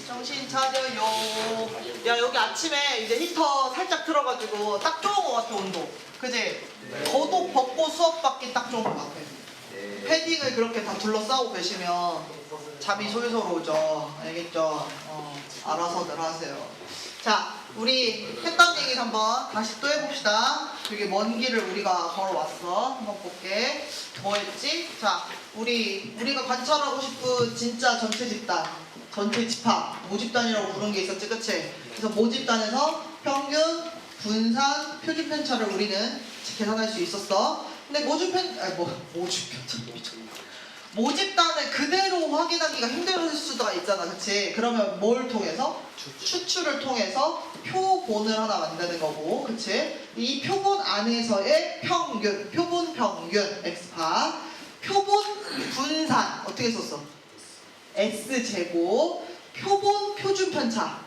정신 차려요. 야, 여기 아침에 이제 히터 살짝 틀어가지고 딱 좋은 것 같아, 온도. 그지? 겉옷 벗고 수업 받기 딱 좋은 것 같아. 패딩을 그렇게 다 둘러싸고 계시면 잠이 솔솔 오죠. 알겠죠? 알아서들 하세요. 자, 우리 했던 얘기 한번 다시 또 해봅시다. 되게 먼 길을 우리가 걸어왔어. 한번 볼게. 뭐 했지? 자, 우리가 관찰하고 싶은 진짜 전체 집단, 전체 집합, 모집단이라고 부른 게 있었지, 그치? 그래서 모집단에서 평균, 분산, 표준 편차를 우리는 계산할 수 있었어. 근데 모집단을 그대로 확인하기가 힘들 수가 있잖아, 그치? 그러면 뭘 통해서? 추출을 통해서 표본을 하나 만드는 거고, 그치? 이 표본 안에서의 평균, 표본 평균, X파, 표본 분산, 어떻게 썼어? S제곱, 표본 표준 편차,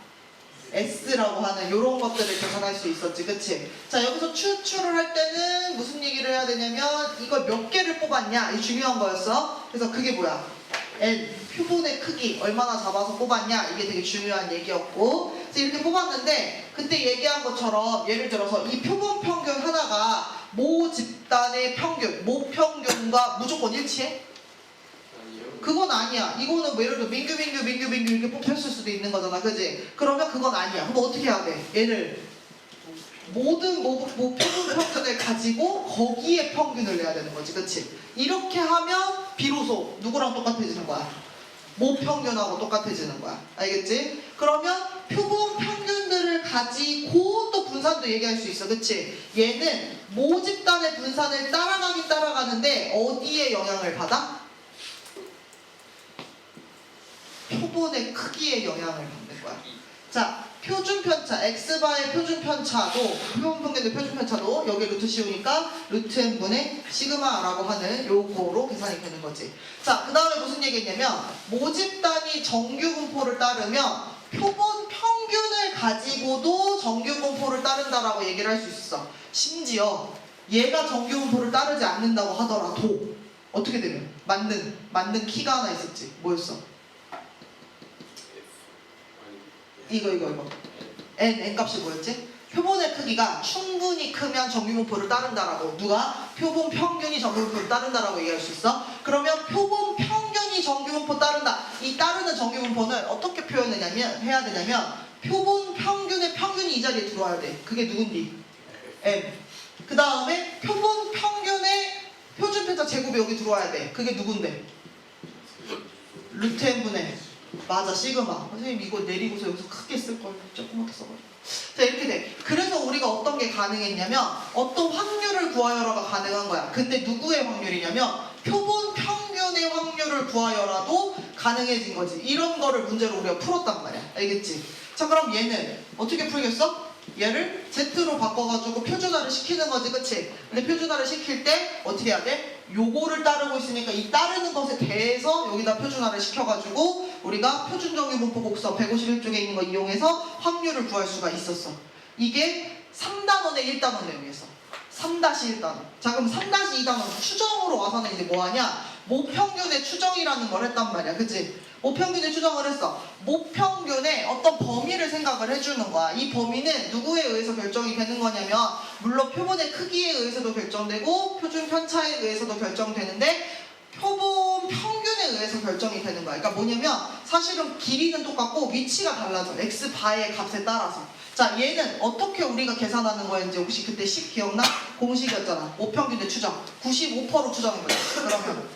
S라고 하는 이런 것들을 계산할 수 있었지, 그치? 자, 여기서 추출을 할 때는 무슨 얘기를 해야 되냐면 이걸 몇 개를 뽑았냐, 이 중요한 거였어. 그래서 그게 뭐야? N, 표본의 크기 얼마나 잡아서 뽑았냐, 이게 되게 중요한 얘기였고, 그래서 이렇게 뽑았는데 그때 얘기한 것처럼 예를 들어서 이 표본 평균 하나가 모 집단의 평균, 모 평균과 무조건 일치해? 그건 아니야. 이거는 뭐 예를 들어 민규 이렇게 뽑혔을 수도 있는 거잖아, 그지? 그러면 그건 아니야. 그럼 어떻게 해야 돼? 얘를 모든 표본 평균을 가지고 거기에 평균을 내야 되는 거지, 그치? 이렇게 하면 비로소 누구랑 똑같아지는 거야? 모 평균하고 똑같아지는 거야. 알겠지? 그러면 표본 평균들을 가지고 또 분산도 얘기할 수 있어, 그치? 얘는 모집단의 분산을 따라가긴 따라가는데 어디에 영향을 받아? 표본의 크기에 영향을 받는 거야. 자, 표준 편차, X바의 표준 편차도, 표본 평균의 표준 편차도 여기 루트 씌우니까 루트 n분의 시그마라고 하는 요거로 계산이 되는 거지. 자, 그 다음에 무슨 얘기했냐면 모집단이 정규 분포를 따르면 표본 평균을 가지고도 정규 분포를 따른다라고 얘기를 할 수 있어. 심지어 얘가 정규 분포를 따르지 않는다고 하더라도 어떻게 되면? 만든 키가 하나 있었지. 뭐였어? 이거 n 값이 뭐였지? 표본의 크기가 충분히 크면 정규분포를 따른다라고, 누가? 표본 평균이 정규분포를 따른다라고 얘기할 수 있어. 그러면 표본 평균이 정규분포 따른다, 이 따르는 정규분포는 어떻게 해야 되냐면 표본 평균의 평균이 이 자리에 들어와야 돼. 그게 누군디? m. 그 다음에 표본 평균의 표준 편차 제곱이 여기 들어와야 돼. 그게 누군데? 루트 n분의, 맞아, 시그마. 선생님 이거 내리고서 여기서 크게 쓸걸, 조그맣게 써가지고. 자, 이렇게 돼. 그래서 우리가 어떤 게 가능했냐면 어떤 확률을 구하여라가 가능한 거야. 근데 누구의 확률이냐면 표본 평균의 확률을 구하여라도 가능해진 거지. 이런 거를 문제로 우리가 풀었단 말이야. 알겠지? 자, 그럼 얘는 어떻게 풀겠어? 얘를 Z로 바꿔가지고 표준화를 시키는 거지, 그치? 근데 표준화를 시킬 때 어떻게 해야 돼? 요거를 따르고 있으니까 이 따르는 것에 대해서 여기다 표준화를 시켜가지고 우리가 표준정규분포 곡선 151쪽에 있는 거 이용해서 확률을 구할 수가 있었어. 이게 3단원의 1단원 내용이었어. 3-1단원. 자, 그럼 3-2단원 추정으로 와서는 이제 뭐하냐? 모평균의 추정이라는 걸 했단 말이야, 그치? 모평균의 추정을 했어. 모평균의 어떤 범위를 생각을 해주는 거야. 이 범위는 누구에 의해서 결정이 되는 거냐면 물론 표본의 크기에 의해서도 결정되고 표준 편차에 의해서도 결정되는데 표본 평균에 의해서 결정이 되는 거야. 그러니까 뭐냐면 사실은 길이는 똑같고 위치가 달라져. X바의 값에 따라서. 자, 얘는 어떻게 우리가 계산하는 거였는지 혹시 그때 10 기억나? 공식이었잖아. 모평균의 추정. 95%로 추정한 거야. 그러면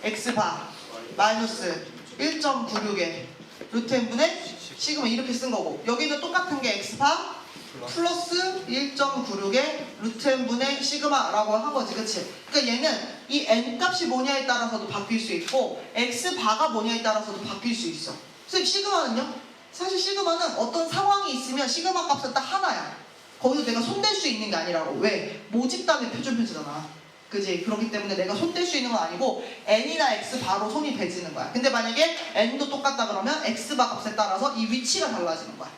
X바 마이너스 1.96에 루트 n분의 시그마 이렇게 쓴 거고, 여기는 똑같은 게 X바 플러스 1.96에 루트 n분의 시그마라고 한 거지, 그치? 그러니까 얘는 이 n 값이 뭐냐에 따라서도 바뀔 수 있고 X바가 뭐냐에 따라서도 바뀔 수 있어. 선생님, 시그마는요? 사실 시그마는 어떤 상황이 있으면 시그마 값은 딱 하나야. 거기서 내가 손댈 수 있는 게 아니라고. 왜? 모집단의 표준 편차잖아. 그지? 그렇기 때문에 내가 손댈 수 있는 건 아니고 n이나 x바로 손이 대지는 거야. 근데 만약에 n도 똑같다 그러면 x바 값에 따라서 이 위치가 달라지는 거야.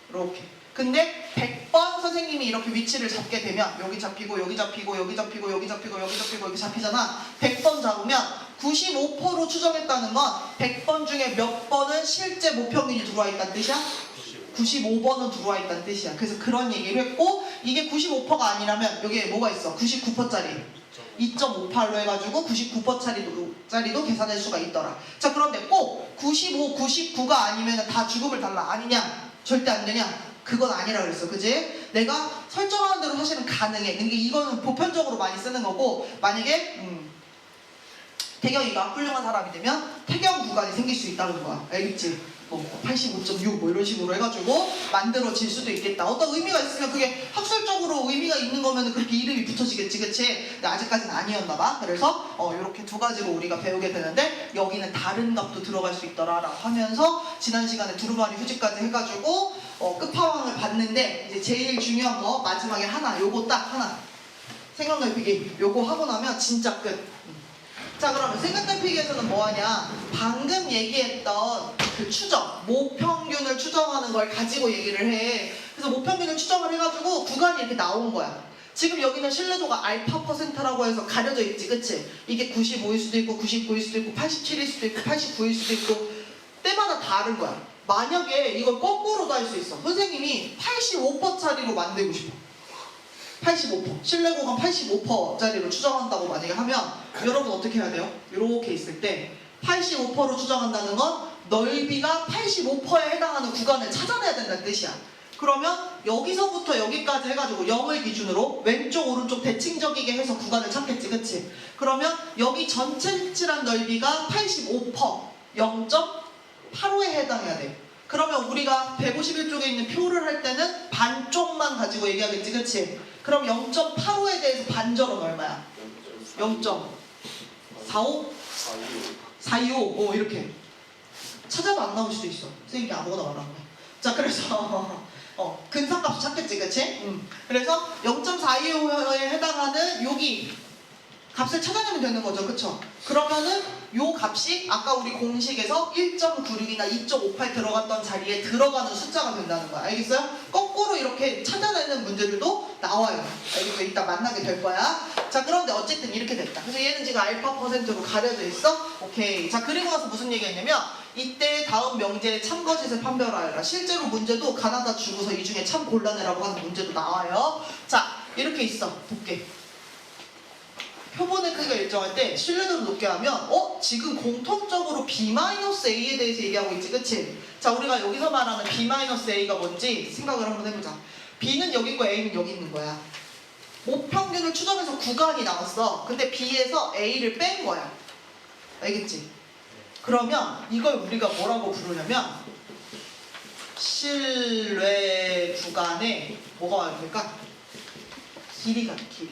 이렇게. 근데 100번 선생님이 이렇게 위치를 잡게 되면 여기 잡히고 여기 잡히고 여기 잡히고 여기 잡히고 여기 잡히고 여기 잡히고 여기 잡히잖아. 100번 잡으면 95%로 추정했다는 건 100번 중에 몇 번은 실제 모평균이 들어와 있다는 뜻이야? 95번은 들어와 있다는 뜻이야. 그래서 그런 얘기를 했고, 이게 95%가 아니라면 여기에 뭐가 있어? 99%짜리 2.58로 해가지고 99%짜리도 계산할 수가 있더라. 자, 그런데 꼭 95, 99가 아니면 다 죽음을 달라. 아니냐? 절대 안 되냐? 그건 아니라 그랬어. 그지? 내가 설정하는 대로 사실은 가능해. 근데 이거는 보편적으로 많이 쓰는 거고, 만약에 태경이가 훌륭한 사람이 되면 태경 구간이 생길 수 있다는 거야. 알겠지? 85.6 뭐 이런 식으로 해가지고 만들어질 수도 있겠다. 어떤 의미가 있으면 그게 학술적으로 의미가 있는 거면 그렇게 이름이 붙어지겠지, 그치? 근데 아직까지는 아니었나 봐. 그래서 이렇게 두 가지로 우리가 배우게 되는데, 여기는 다른 값도 들어갈 수 있더라라고 하면서 지난 시간에 두루마리 휴지까지 해가지고 끝판왕을 봤는데, 이제 제일 중요한 거 마지막에 하나, 요거 딱 하나 생각 넓히기, 요거 하고 나면 진짜 끝. 자, 그러면 생각 넓히기에서는 뭐하냐? 방금 얘기했던 그 추정, 모평균을 추정하는 걸 가지고 얘기를 해. 그래서 모평균을 추정을 해가지고 구간이 이렇게 나온 거야. 지금 여기는 신뢰도가 알파 퍼센트라고 해서 가려져 있지, 그치? 이게 95일 수도 있고 99일 수도 있고 87일 수도 있고 89일 수도 있고 때마다 다른 거야. 만약에 이걸 거꾸로도 할 수 있어. 선생님이 85%짜리로 만들고 싶어. 85%, 신뢰 구간 85%짜리로 추정한다고 만약에 하면 여러분 어떻게 해야 돼요? 이렇게 있을 때 85%로 추정한다는 건 넓이가 85%에 해당하는 구간을 찾아내야 된다는 뜻이야. 그러면 여기서부터 여기까지 해가지고 0을 기준으로 왼쪽 오른쪽 대칭적이게 해서 구간을 찾겠지, 그치? 그러면 여기 전체 칠한 넓이가 85%, 0.85에 해당해야 돼. 그러면 우리가 151쪽에 있는 표를 할 때는 반쪽만 가지고 얘기하겠지, 그치? 그럼 0.85에 대해서 반절은 얼마야? 0.45? 425? 이렇게 찾아도 안 나올 수도 있어. 선생님이 아무거나 말하는 거야. 자, 그래서 근상값 찾겠지, 그치? 그래서 0.425에 해당하는 여기 값을 찾아내면 되는 거죠, 그쵸? 그러면은 요 값이 아까 우리 공식에서 1.96이나 2.58 들어갔던 자리에 들어가는 숫자가 된다는 거야. 알겠어요? 거꾸로 이렇게 찾아내는 문제들도 나와요. 알겠어요? 이따 만나게 될 거야. 자, 그런데 어쨌든 이렇게 됐다. 그래서 얘는 지금 알파 퍼센트로 가려져 있어. 오케이. 자, 그리고 나서 무슨 얘기 했냐면, 이때 다음 명제의 참거짓을 판별하여라. 실제로 문제도 가나다 주고서 이 중에 참 골라내라고 하는 문제도 나와요. 자, 이렇게 있어. 볼게. 표본의 크기가 일정할 때 신뢰도를 높게 하면 지금 공통적으로 B-A에 대해서 얘기하고 있지, 그치? 자, 우리가 여기서 말하는 B-A가 뭔지 생각을 한번 해보자. B는 여기 있고 A는 여기 있는 거야. 모평균을 추정해서 구간이 나왔어. 근데 B에서 A를 뺀 거야. 알겠지? 그러면 이걸 우리가 뭐라고 부르냐면 신뢰 구간에 뭐가 와야 길이가 돼, 길이.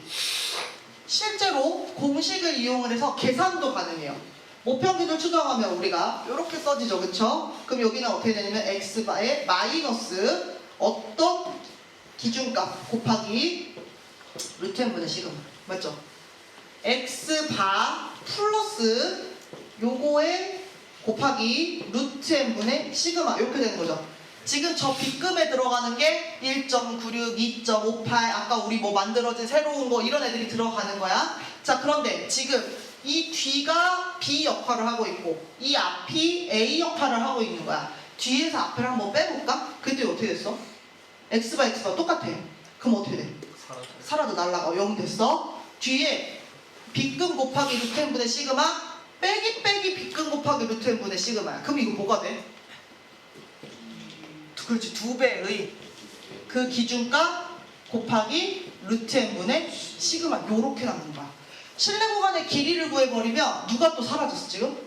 실제로 공식을 이용을 해서 계산도 가능해요. 모평균을 추정하면 우리가 이렇게 써지죠, 그쵸? 그럼 여기는 어떻게 되냐면 x바에 마이너스 어떤 기준값 곱하기 루트 n분의 시그마, 맞죠? x바 플러스 요거에 곱하기 루트 n분의 시그마, 이렇게 되는 거죠. 지금 저 B급에 들어가는 게 1.96, 2.58, 아까 우리 뭐 만들어진 새로운 거 이런 애들이 들어가는 거야. 자, 그런데 지금 이 뒤가 B 역할을 하고 있고 이 앞이 A 역할을 하고 있는 거야. 뒤에서 앞을 한번 빼볼까? 그때 어떻게 됐어? X바 X바 똑같아. 그럼 어떻게 돼? 사라져 날라가. 0 됐어. 뒤에 B급 곱하기 루트 n분의 시그마 빼기 B급 곱하기 루트 n분의 시그마야. 그럼 이거 뭐가 돼? 그렇지, 2배의 그 기준값 곱하기 루트 n분의 시그마, 요렇게 남는 거야. 신뢰 구간의 길이를 구해버리면 누가 또 사라졌어 지금?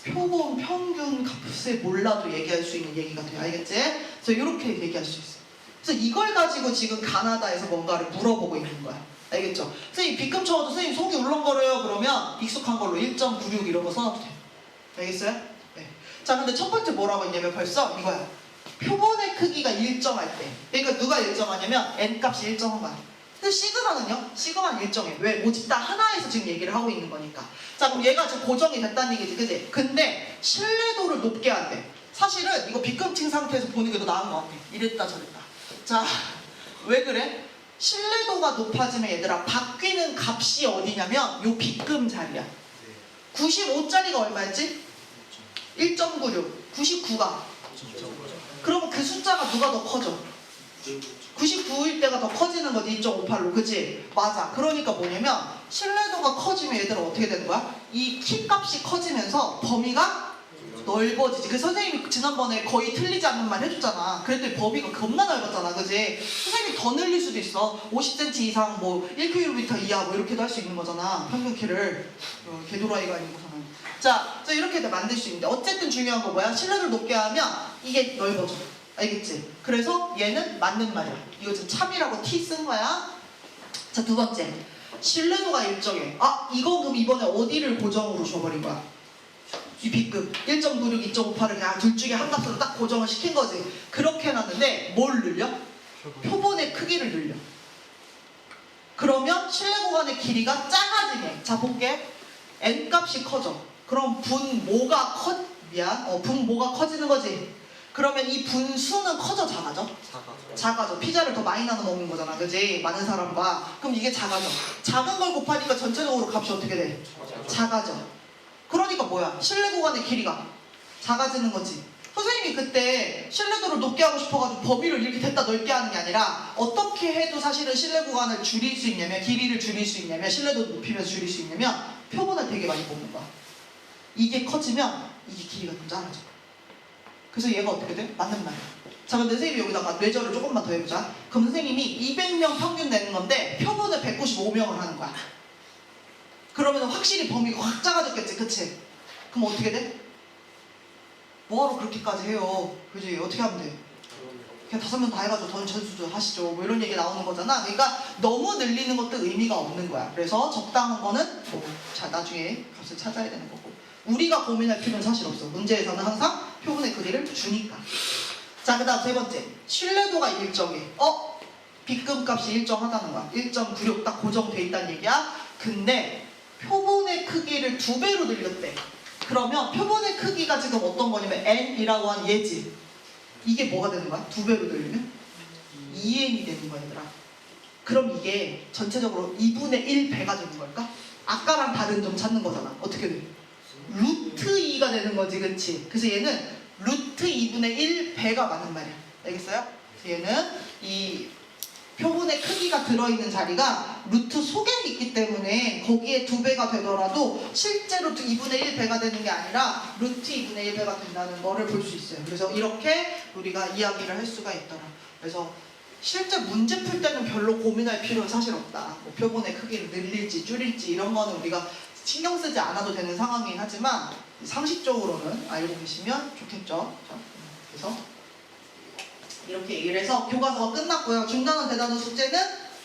표본 평균 값을 몰라도 얘기할 수 있는 얘기가 돼. 알겠지? 그래서 요렇게 얘기할 수 있어. 그래서 이걸 가지고 지금 가나다에서 뭔가를 물어보고 있는 거야. 알겠죠? 선생님 B급 적어도 선생님 속이 울렁거려요. 그러면 익숙한 걸로 1.96 이런 거 써놔도 돼. 알겠어요? 네. 자, 근데 첫 번째 뭐라고 했냐면 벌써 이거야. 표본의 크기가 일정할 때, 그러니까 누가 일정하냐면 n값이 일정한 거야. 근데 시그마는요? 시그마는 일정해. 왜? 오직 딱 하나에서 지금 얘기를 하고 있는 거니까. 자, 그럼 얘가 지금 고정이 됐다는 얘기지, 그지? 근데 신뢰도를 높게 한대. 사실은 이거 B급팅 상태에서 보는 게 더 나은 것 같아. 이랬다 저랬다. 자, 왜 그래? 신뢰도가 높아지면 얘들아 바뀌는 값이 어디냐면 요 B급 자리야. 95짜리가 얼마였지? 1.96. 99가. 그러면 그 숫자가 누가 더 커져? 99일 때가 더 커지는 거지. 2.58로. 그치? 맞아. 그러니까 뭐냐면 신뢰도가 커지면 얘들은 어떻게 되는 거야? 이 키 값이 커지면서 범위가 넓어지지. 그 선생님이 지난번에 거의 틀리지 않는 말 해줬잖아. 그랬더니 범위가 겁나 넓었잖아. 그지? 선생님이 더 늘릴 수도 있어. 50cm 이상 뭐 1km 이하 뭐 이렇게도 할 수 있는 거잖아. 평균 키를. 개도라이가 아니고서는. 자, 이렇게 만들 수 있는데 어쨌든 중요한 거 뭐야? 신뢰도를 높게 하면 이게 넓어져. 알겠지? 그래서 얘는 맞는 말이야. 이거 지금 참이라고 T 쓴 거야. 자, 두 번째. 신뢰도가 일정해. 아, 이거 그럼 이번에 어디를 고정으로 줘버린 거야? 이 B급 1.96, 2.58을 그냥 둘 중에 한 값으로 딱 고정을 시킨 거지. 그렇게 해놨는데 뭘 늘려? 표본의 크기를 늘려. 그러면 신뢰 구간의 길이가 작아지네. 자, 볼게. N 값이 커져. 그럼 분모가 분모가 커지는 거지. 그러면 이 분수는 커져, 작아져? 작아져. 피자를 더 많이 나눠 먹는 거잖아. 그지? 많은 사람과. 그럼 이게 작아져. 작은 걸 곱하니까 전체적으로 값이 어떻게 돼? 작아져. 그러니까 뭐야? 신뢰 구간의 길이가 작아지는 거지. 선생님이 그때 신뢰도를 높게 하고 싶어가지고 범위를 이렇게 됐다 넓게 하는 게 아니라 어떻게 해도 사실은 신뢰 구간을 줄일 수 있냐면, 길이를 줄일 수 있냐면, 신뢰도를 높이면서 줄일 수 있냐면 표본을 되게 많이 뽑는 거야. 이게 커지면 이게 길이가 좀 작아져. 그래서 얘가 어떻게 돼? 맞는 말이야. 자, 근데 선생님이 여기다가 뇌절을 조금만 더 해보자. 그럼 선생님이 200명 평균 내는 건데 표본을 195명을 하는 거야. 그러면 확실히 범위가 확 작아졌겠지, 그치? 그럼 어떻게 돼? 뭐하러 그렇게까지 해요? 그지? 어떻게 하면 돼? 그냥 5명 다 해가지고 돈 전수 하시죠. 뭐 이런 얘기 나오는 거잖아. 그러니까 너무 늘리는 것도 의미가 없는 거야. 그래서 적당한 거는 자, 나중에 값을 찾아야 되는 거고. 우리가 고민할 필요는 사실 없어. 문제에서는 항상 표본의 크기를 주니까. 자, 그 다음 세 번째. 신뢰도가 일정해. B급 값이 일정하다는 거야. 1.96 딱 고정돼 있다는 얘기야. 근데 표본의 크기를 2배로 늘렸대. 그러면 표본의 크기가 지금 어떤 거냐면 N이라고 하는 얘지. 이게 뭐가 되는 거야? 2배로 늘리면? 2N이 되는 거야, 얘들아. 그럼 이게 전체적으로 2분의 1배가 되는 걸까? 아까랑 다른 점 찾는 거잖아. 어떻게 돼? 루트 2가 되는 거지, 그치? 그래서 얘는 루트 2분의 1배가 맞는 말이야. 알겠어요? 얘는 이 표본의 크기가 들어있는 자리가 루트 속에 있기 때문에 거기에 2배가 되더라도 실제로 2분의 1배가 되는 게 아니라 루트 2분의 1배가 된다는 거를 볼 수 있어요. 그래서 이렇게 우리가 이야기를 할 수가 있더라. 그래서 실제 문제 풀 때는 별로 고민할 필요는 사실 없다. 뭐 표본의 크기를 늘릴지 줄일지 이런 거는 우리가 신경 쓰지 않아도 되는 상황이긴 하지만 상식적으로는 알고 계시면 좋겠죠. 그래서 이렇게 얘기를 해서 교과서가 끝났고요. 중단원 대단원 숙제는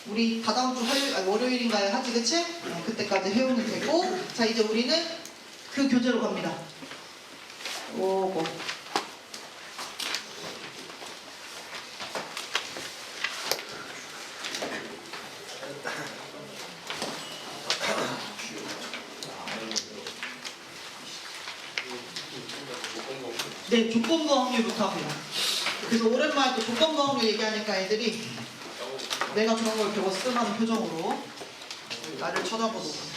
우리 다다음 주 월요일인가에 하지, 그치? 그때까지 해오면 되고. 자, 이제 우리는 그 교재로 갑니다. 오고. 네, 조건부 확률부터 합니다. 그래서 오랜만에 또 조건부 확률 얘기하니까 애들이 내가 그런 걸 배웠음 하는 표정으로 나를 쳐다보고.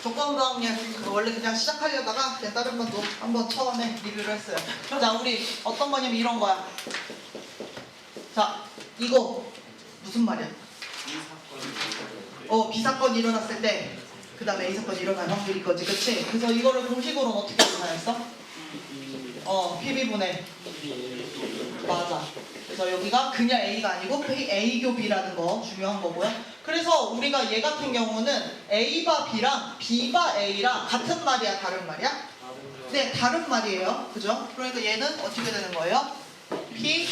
조건부 확률 원래 그냥 시작하려다가 그냥 다른 것도 한번 처음에 리뷰를 했어요. 자, 우리 어떤 거냐면 이런 거야. 자, 이거 무슨 말이야? B사건이 일어났을 때 그 다음에 A사건이 일어날 확률이 거지, 그치? 그래서 이거를 공식으로는 어떻게 계산했어? PB분의 맞아. 그래서 여기가 그냥 A가 아니고 A교 B라는 거 중요한 거고요. 그래서 우리가 얘 같은 경우는 A바 B랑 B바 A랑 같은 말이야, 다른 말이야? 네, 다른 말이에요. 그죠? 그러니까 얘는 어떻게 되는 거예요? P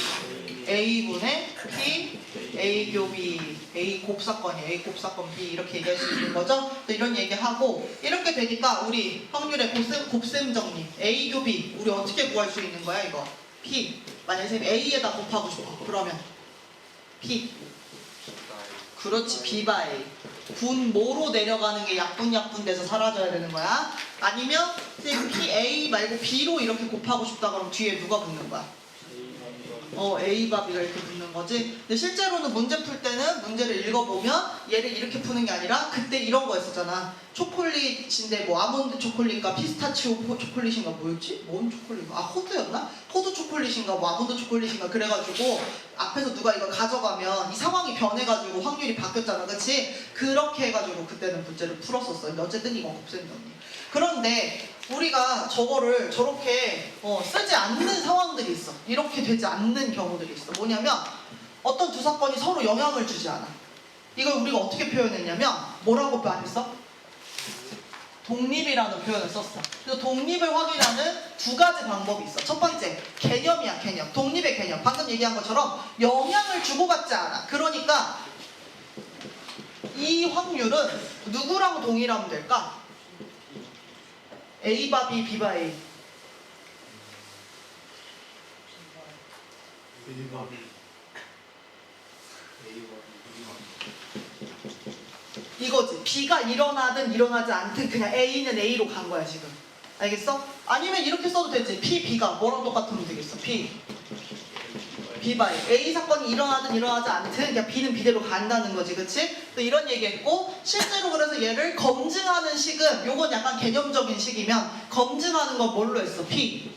A분의 P A 교비 A 곱사건이 A 곱사건 B 이렇게 얘기할 수 있는 거죠. 이런 얘기하고 이렇게 되니까 우리 확률의 곱셈 정리 A 교비 우리 어떻게 구할 수 있는 거야 이거 P 만약에 쌤이 A에다 곱하고 싶어 그러면 P 그렇지 B바 A 분 모로 내려가는 게 약분 돼서 사라져야 되는 거야. 아니면 쌤 PA 말고 B로 이렇게 곱하고 싶다 그러면 뒤에 누가 붙는 거야? A바 B가 이렇게 붙는 거지. 근데 실제로는 문제 풀 때는 문제를 읽어보면 얘를 이렇게 푸는 게 아니라 그때 이런 거 했었잖아. 초콜릿인데 뭐 아몬드 초콜릿인가 피스타치오 초콜릿인가 뭐였지? 뭔 초콜릿? 아 호두였나? 호두 초콜릿인가 뭐 아몬드 초콜릿인가 그래가지고 앞에서 누가 이거 가져가면 이 상황이 변해가지고 확률이 바뀌었잖아. 그치? 그렇게 해가지고 그때는 문제를 풀었었어. 근데 어쨌든 이건 곱셈 정리. 그런데 우리가 저거를 저렇게 쓰지 않는 상황들이 있어. 이렇게 되지 않는 경우들이 있어. 뭐냐면 어떤 두 사건이 서로 영향을 주지 않아. 이걸 우리가 어떻게 표현했냐면 뭐라고 표현했어? 독립이라는 표현을 썼어. 그래서 독립을 확인하는 두 가지 방법이 있어. 첫 번째, 개념이야, 개념. 독립의 개념. 방금 얘기한 것처럼 영향을 주고받지 않아. 그러니까 이 확률은 누구랑 동일하면 될까? A바 B, B바 A. 이거지. B가 일어나든 일어나지 않든 그냥 A는 A로 간 거야 지금. 알겠어? 아니면 이렇게 써도 되지. P, B가 뭐랑 똑같으면 되겠어. P, B바 A. A 사건이 일어나든 일어나지 않든 그냥 B는 B대로 간다는 거지. 그치? 또 이런 얘기했고 실제로 그래서 얘를 검증하는 식은 요건 약간 개념적인 식이면 검증하는 건 뭘로 했어? P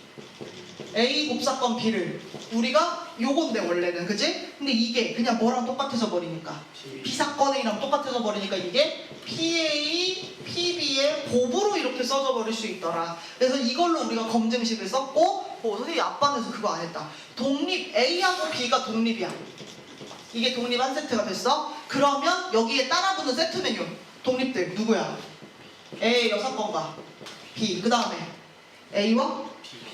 A 곱사건 B를 우리가 요건데 원래는 그치? 근데 이게 그냥 뭐랑 똑같아져 버리니까 B 사건 A랑 똑같아져 버리니까 이게 PA, PB의 곱으로 이렇게 써져 버릴 수 있더라. 그래서 이걸로 우리가 검증식을 썼고 선생님이 앞반에서 그거 안 했다. 독립 A하고 B가 독립이야. 이게 독립 한 세트가 됐어. 그러면 여기에 따라붙는 세트 메뉴 독립들 누구야? A 6건과 B 그 다음에 A와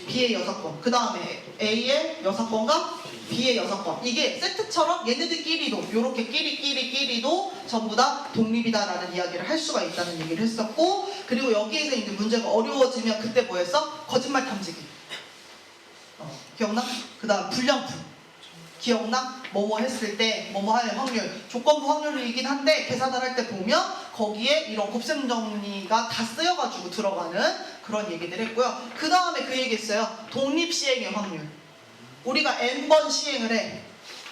B의 6건 그 다음에 A의 6건과 B의 6건 이게 세트처럼 얘네들끼리도 요렇게 끼리도 전부 다 독립이다라는 이야기를 할 수가 있다는 얘기를 했었고 그리고 여기에서 이제 문제가 어려워지면 그때 뭐 했어? 거짓말 탐지기 기억나? 그 다음 불량품 기억나? 뭐뭐 했을 때 뭐뭐 할 확률 조건부 확률이긴 한데 계산을 할 때 보면 거기에 이런 곱셈 정리가 다 쓰여가지고 들어가는 그런 얘기들 했고요. 그 다음에 그 얘기 했어요. 독립 시행의 확률. 우리가 n번 시행을 해.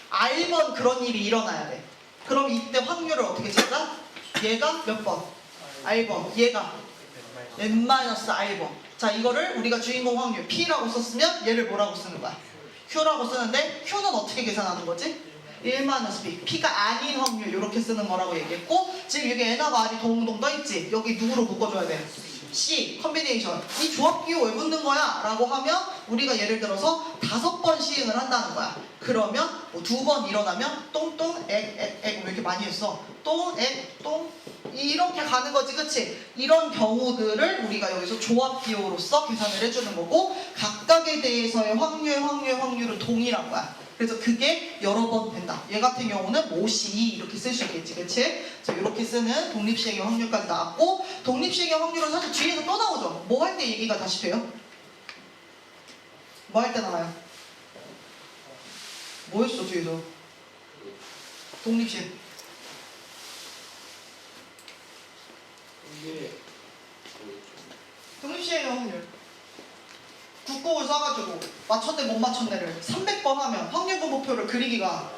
r번 그런 일이 일어나야 돼. 그럼 이때 확률을 어떻게 찾아? 얘가 몇 번? r번. 얘가 n-r번. 자 이거를 우리가 주인공 확률 P라고 썼으면 얘를 뭐라고 쓰는 거야? Q라고 쓰는데 Q는 어떻게 계산하는 거지? 1-B P가 아닌 확률 이렇게 쓰는 거라고 얘기했고 지금 여기 N하고 R이 동동 떠있지? 여기 누구로 묶어줘야 돼? C 컨비네이션 이 조합 기호 왜 붙는 거야? 라고 하면 우리가 예를 들어서 5번 시행을 한다는 거야. 그러면 뭐 2번 일어나면 똥똥 왜 이렇게 많이 했어? 똥 이렇게 가는 거지 그치? 이런 경우들을 우리가 여기서 조합 기호로서 계산을 해주는 거고 각각에 대해서의 확률은 동일한 거야. 그래서 그게 여러 번 된다. 얘 같은 경우는 모시 이렇게 쓸 수 있겠지, 그치? 자, 이렇게 쓰는 독립시행의 확률까지 나왔고 독립시행의 확률은 사실 뒤에서 또 나오죠. 뭐 할 때 얘기가 다시 돼요? 뭐 할 때 나와요? 뭐 했어 뒤에서? 독립시행 독립시행의 확률 국곡을 써가지고 맞췄네 못 맞췄네를 300번 하면 확률분포표를 그리기가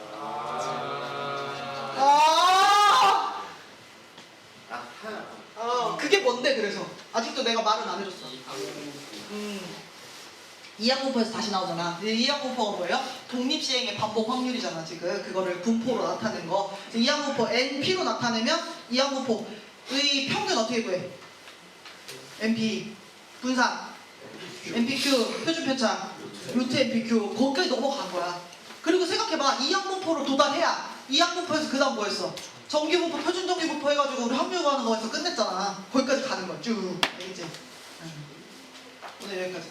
그게 뭔데 그래서 아직도 내가 말은 안 해줬어. 이항분포에서 다시 나오잖아. 이항분포가 뭐예요? 독립시행의 반복 확률이잖아 지금. 그거를 분포로 나타낸 거. 이항분포 NP로 나타내면 이항분포의 평균 어떻게 구해? NP 분산 NPQ 표준 편차 루트 NPQ 거기까지 넘어간 거야. 그리고 생각해봐 이항분포를 도달해야 이항분포에서 그 다음 뭐 했어? 정기분포 표준 정기분포 해가지고 우리 합류 가는 거에서 끝냈잖아. 거기까지 가는 거야 쭉. 알겠지? 오늘 여기까지.